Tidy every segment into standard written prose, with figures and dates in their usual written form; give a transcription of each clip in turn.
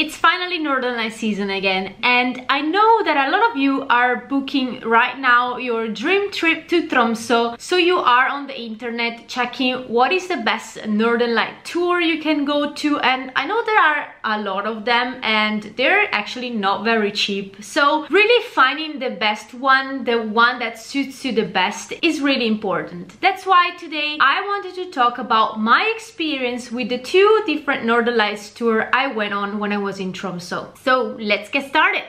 It's finally Northern Light season again, and I know that a lot of you are booking right now your dream trip to Tromsø, so you are on the internet checking what is the best Northern Light tour you can go to, and I know there are a lot of them and they're actually not very cheap. So really finding the best one, the one that suits you the best, is really important. That's why today I wanted to talk about my experience with the two different Northern Lights tour I went on when I was in Tromsø. So let's get started.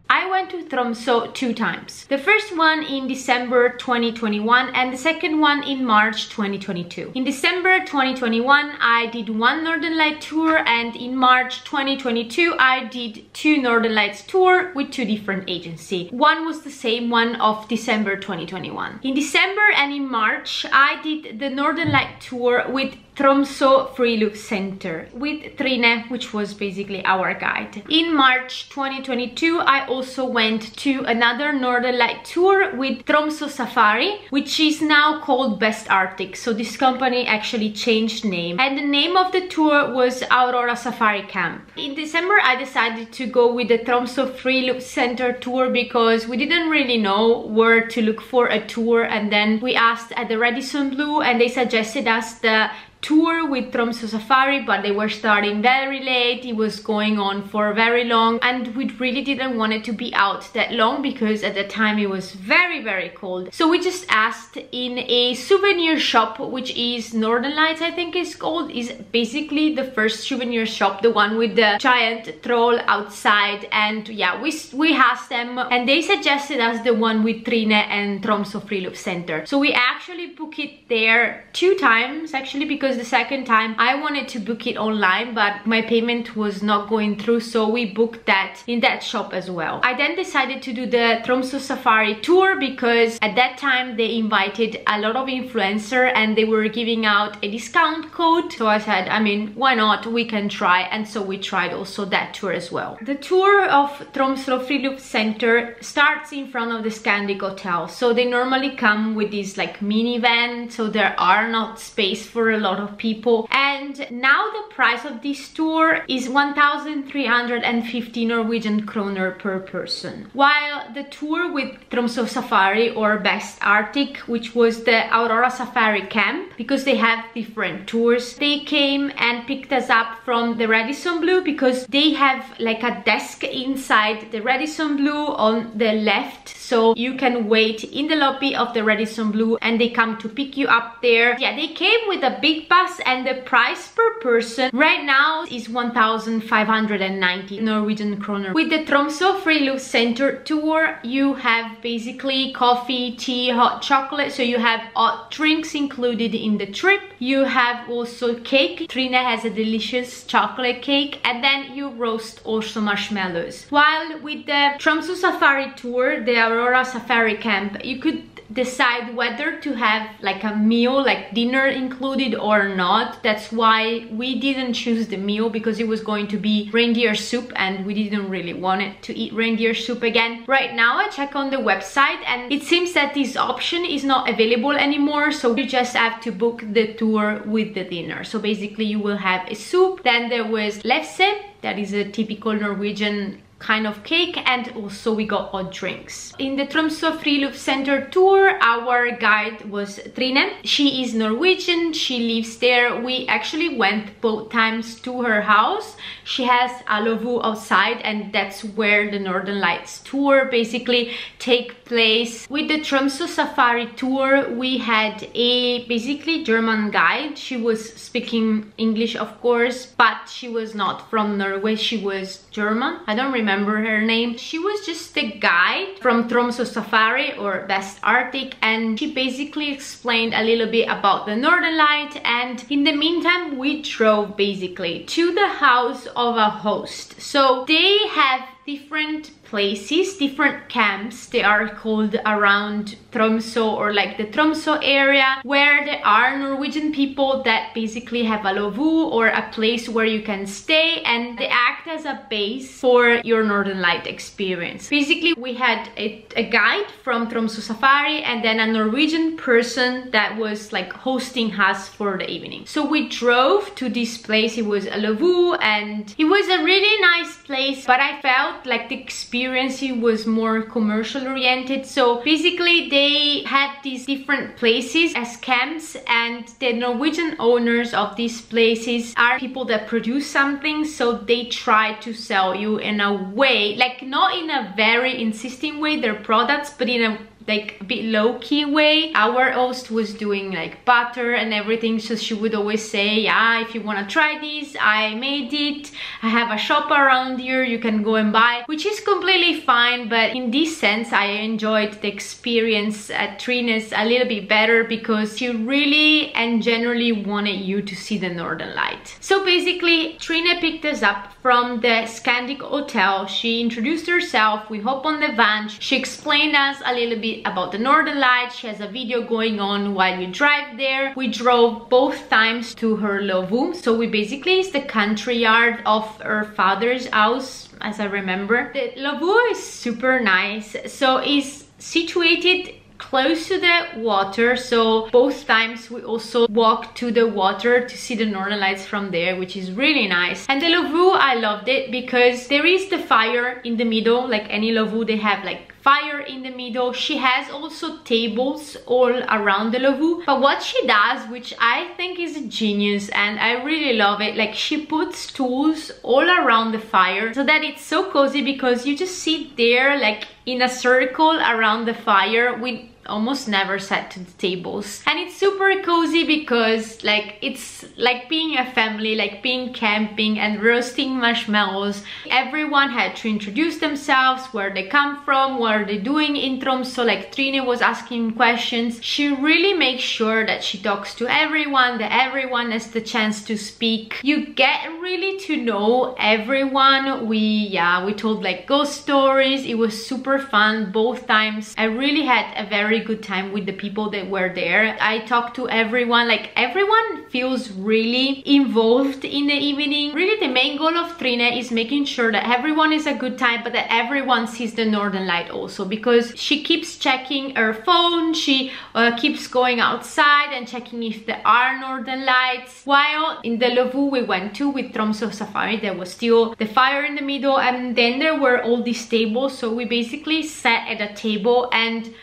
I went to Tromsø 2 times. The first one in December 2021 and the second one in March 2022. In December 2021 I did one Northern Light tour, and in March 2022 I did 2 Northern Lights tour with 2 different agencies. One was the same one of December 2021. In December and in March I did the Northern Light tour with Tromsø Friluftssenter with Trine, which was basically our guide. In March 2022 I also went to another Northern Light tour with Tromsø Safari, which is now called Best Arctic. So this company actually changed name, and the name of the tour was Aurora Safari Camp. In December I decided to go with the Tromsø Friluftssenter tour because we didn't really know where to look for a tour, and then we asked at the Radisson Blu and they suggested us the tour with Tromsø Safari, but they were starting very late. It was going on for very long and we really didn't want it to be out that long because at the time it was very cold. So we just asked in a souvenir shop, which is Northern Lights I think is called, is basically the first souvenir shop, the one with the giant troll outside. And yeah, we asked them and they suggested us the one with Trine and Tromsø Friluftssenter. So we actually booked it there 2 times actually, because the second time I wanted to book it online but my payment was not going through, so we booked that in that shop as well. I then decided to do the Tromsø Safari tour because at that time they invited a lot of influencers and they were giving out a discount code, so I said, I mean, why not, we can try, and so we tried also that tour as well. The tour of Tromsø Friluftssenter starts in front of the Scandic hotel, so they normally come with this like minivan, so there are not space for a lot of people. And now the price of this tour is 1,350 Norwegian kroner per person, while the tour with Tromsø Safari or Best Arctic, which was the Aurora Safari Camp, because they have different tours, they came and picked us up from the Radisson Blu because they have like a desk inside the Radisson Blu on the left, so you can wait in the lobby of the Radisson Blu and they come to pick you up there. Yeah, they came with a big bus and the price per person right now is 1,590 Norwegian kroner. With the Tromsø Friluftssenter tour you have basically coffee, tea, hot chocolate, so you have hot drinks included in the trip. You have also cake. Trine has a delicious chocolate cake, and then you roast also marshmallows. While with the Tromsø Safari tour, the Aurora Safari Camp, you could decide whether to have like a meal, like dinner included or not. That's why we didn't choose the meal, because it was going to be reindeer soup and we didn't really want it to eat reindeer soup again. Right now I check on the website and it seems that this option is not available anymore, so you just have to book the tour with the dinner. So basically you will have a soup, then there was lefse, that is a typical Norwegian kind of cake, and also we got hot drinks. In the Tromsø Friluftssenter tour, our guide was Trine. She is Norwegian, she lives there. We actually went both times to her house. She has a lavabo outside, and that's where the Northern Lights tour basically take place. With the Tromsø Safari tour, we had a basically German guide. She was speaking English of course, but she was not from Norway, she was German. I don't remember her name. She was just the guide from Tromsø Safari or Best Arctic, and she basically explained a little bit about the Northern Light. And in the meantime we drove basically to the house of a host. So they have different places, different camps, they are called, around Tromsø, or like the Tromsø area, where there are Norwegian people that basically have a lovu, or a place where you can stay, and they act as a base for your Northern Light experience. Basically, we had a guide from Tromsø Safari, and then a Norwegian person that was like hosting us for the evening. So we drove to this place. It was a lovu, and it was a really nice place, but I felt like the experience was more commercial oriented. So basically they had these different places as camps, and the Norwegian owners of these places are people that produce something, so they try to sell you in a way, like not in a very insisting way, their products, but in a like a bit low-key way. Our host was doing like butter and everything, so she would always say, yeah, if you want to try this, I made it, I have a shop around here, you can go and buy, which is completely fine. But in this sense, I enjoyed the experience at Trine's a little bit better, because she really and generally wanted you to see the Northern Light. So basically, Trine picked us up from the Scandic hotel. She introduced herself, we hop on the van, she explained us a little bit about the Northern Lights. She has a video going on while you drive there. We drove both times to her lovu, so we basically, it's the country yard of her father's house, as I remember. The lovu is super nice, so it's situated close to the water, so both times we also walked to the water to see the Northern Lights from there, which is really nice. And the lovu, I loved it because there is the fire in the middle, like any lovu, they have like fire in the middle. She has also tables all around the lovu, but what she does, which I think is genius and I really love it, like she puts stools all around the fire so that it's so cozy, because you just sit there like in a circle around the fire. We almost never sat to the tables, and it's super cozy because like it's like being a family, like being camping and roasting marshmallows. Everyone had to introduce themselves, where they come from, what are they doing in Tromsø. Like Trine was asking questions. She really makes sure that she talks to everyone, that everyone has the chance to speak. You get really to know everyone. We told like ghost stories. It was super fun both times. I really had a very good time with the people that were there. I talked to everyone, like everyone feels really involved in the evening. Really the main goal of Trine is making sure that everyone is a good time, but that everyone sees the Northern Light also, because she keeps checking her phone, she keeps going outside and checking if there are Northern Lights. While in the lovu we went to with Tromsø Safari, there was still the fire in the middle, and then there were all these tables, so we basically sat at a table, and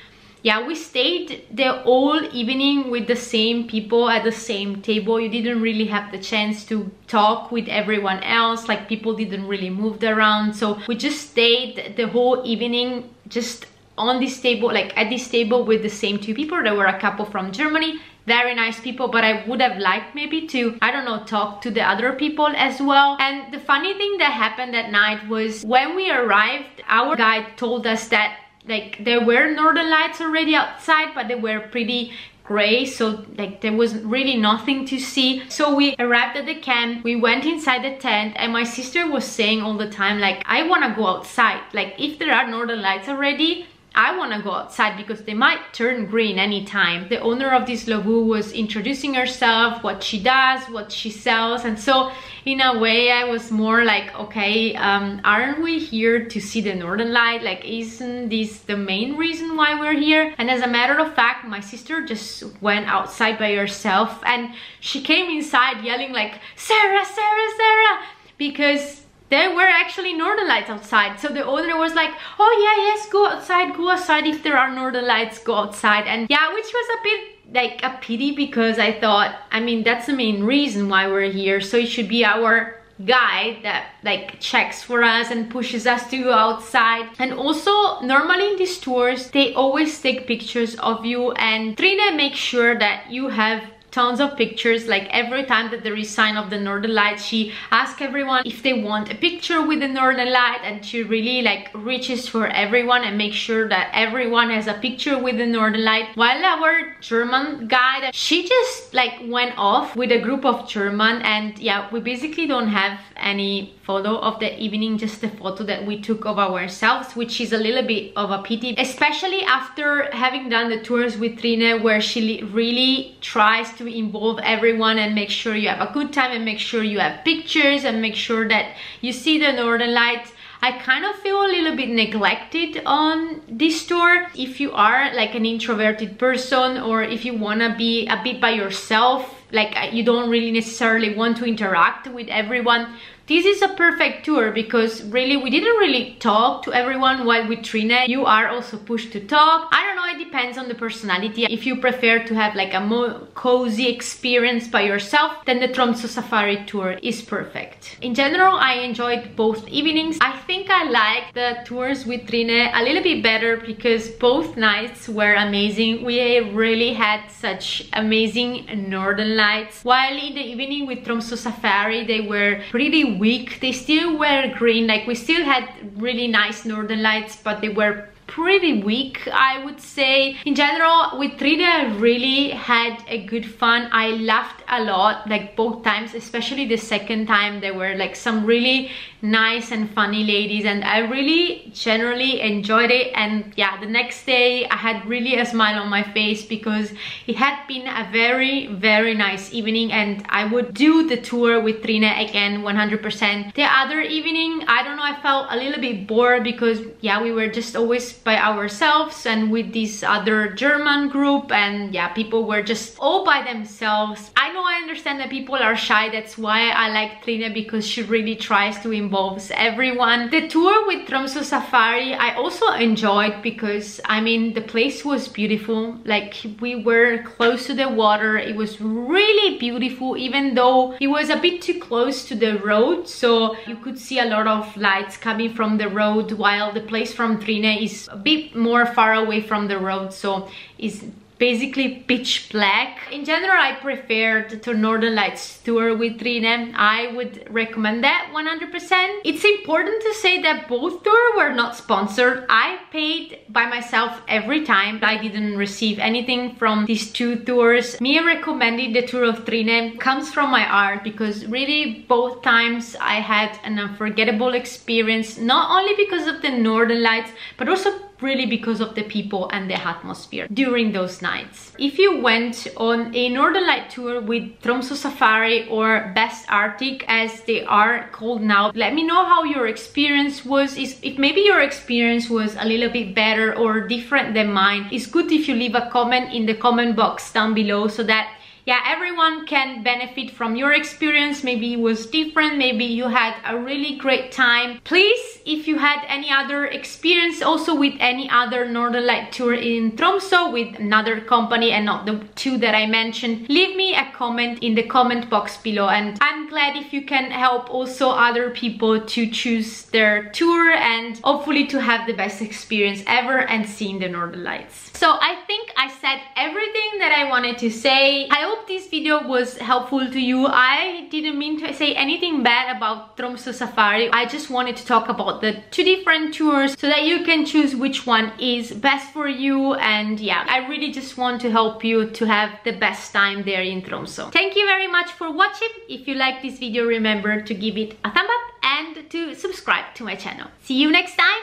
yeah, we stayed the whole evening with the same people at the same table. You didn't really have the chance to talk with everyone else, like people didn't really move around, so we just stayed the whole evening just on this table, like at this table with the same two people. There were a couple from Germany, very nice people, but I would have liked maybe to, I don't know, talk to the other people as well. And the funny thing that happened that night was when we arrived, our guide told us that like there were Northern Lights already outside, but they were pretty gray, so like there was really nothing to see. So we arrived at the camp, we went inside the tent, and my sister was saying all the time like, I want to go outside, like if there are Northern Lights already, I want to go outside because they might turn green anytime. The owner of this lovu was introducing herself, what she does, what she sells, and so in a way I was more like, okay, aren't we here to see the Northern Light? Like, isn't this the main reason why we're here? And as a matter of fact, my sister just went outside by herself, and she came inside yelling like, Sarah, Sarah, Sarah, because there were actually Northern Lights outside. So the owner was like, oh yeah, yes, go outside, if there are Northern Lights, go outside. And yeah, which was a bit like a pity, because I thought, I mean, that's the main reason why we're here, so it should be our guide that like checks for us and pushes us to go outside. And also normally in these tours they always take pictures of you, and Trine makes sure that you have tons of pictures. Like every time that there is sign of the Northern Light, she asks everyone if they want a picture with the Northern Light, and she really like reaches for everyone and makes sure that everyone has a picture with the Northern Light. While our German guide, she just like went off with a group of German, and yeah, we basically don't have any photo of the evening, just the photo that we took of ourselves, which is a little bit of a pity, especially after having done the tours with Trine, where she really tries to involve everyone and make sure you have a good time and make sure you have pictures and make sure that you see the Northern Lights. I kind of feel a little bit neglected on this tour. If you are like an introverted person, or if you want to be a bit by yourself, like you don't really necessarily want to interact with everyone, this is a perfect tour, because really we didn't really talk to everyone, while with Trine you are also pushed to talk. I don't know, it depends on the personality. If you prefer to have like a more cozy experience by yourself, then the Tromsø Safari tour is perfect. In general, I enjoyed both evenings. I think I like the tours with Trine a little bit better because both nights were amazing. We really had such amazing Northern Lights, while in the evening with Tromsø Safari they were pretty weak. They still were green, like we still had really nice Northern Lights, but they were pretty weak, I would say. In general, with Trine I really had a good fun. I laughed a lot, like both times, especially the second time. There were like some really nice and funny ladies, and I really generally enjoyed it. And yeah, the next day I had really a smile on my face because it had been a very nice evening, and I would do the tour with Trine again 100%. The other evening, I don't know, I felt a little bit bored because yeah, we were just always by ourselves and with this other German group, and yeah, people were just all by themselves. I know, I understand that people are shy. That's why I like Trine, because she really tries to involve everyone. The tour with Tromsø Safari I also enjoyed because I mean the place was beautiful. Like we were close to the water. It was really beautiful, even though it was a bit too close to the road, so you could see a lot of lights coming from the road, while the place from Trine is a bit more far away from the road, so it's basically pitch black. In general, I preferred the Northern Lights tour with Trine. I would recommend that 100%. It's important to say that both tours were not sponsored. I paid by myself every time. I didn't receive anything from these two tours. Me recommending the tour of Trine comes from my heart, because really both times I had an unforgettable experience, not only because of the Northern Lights, but also really because of the people and the atmosphere during those nights. If you went on a Northern Light tour with Tromsø Safari or Best Arctic as they are called now, let me know how your experience was. If maybe your experience was a little bit better or different than mine. It's good if you leave a comment in the comment box down below, so that yeah, everyone can benefit from your experience. Maybe it was different, maybe you had a really great time. Please, if you had any other experience also with any other Northern Light tour in Tromsø with another company and not the two that I mentioned, leave me a comment in the comment box below, and I'm glad if you can help also other people to choose their tour and hopefully to have the best experience ever and seeing the Northern Lights. So I think I said everything that I wanted to say. I hope this video was helpful to you. I didn't mean to say anything bad about Tromsø Safari. I just wanted to talk about the two different tours so that you can choose which one is best for you. And yeah, I really just want to help you to have the best time there in Tromsø. Thank you very much for watching. If you like this video, remember to give it a thumb up and to subscribe to my channel. See you next time.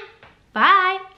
Bye!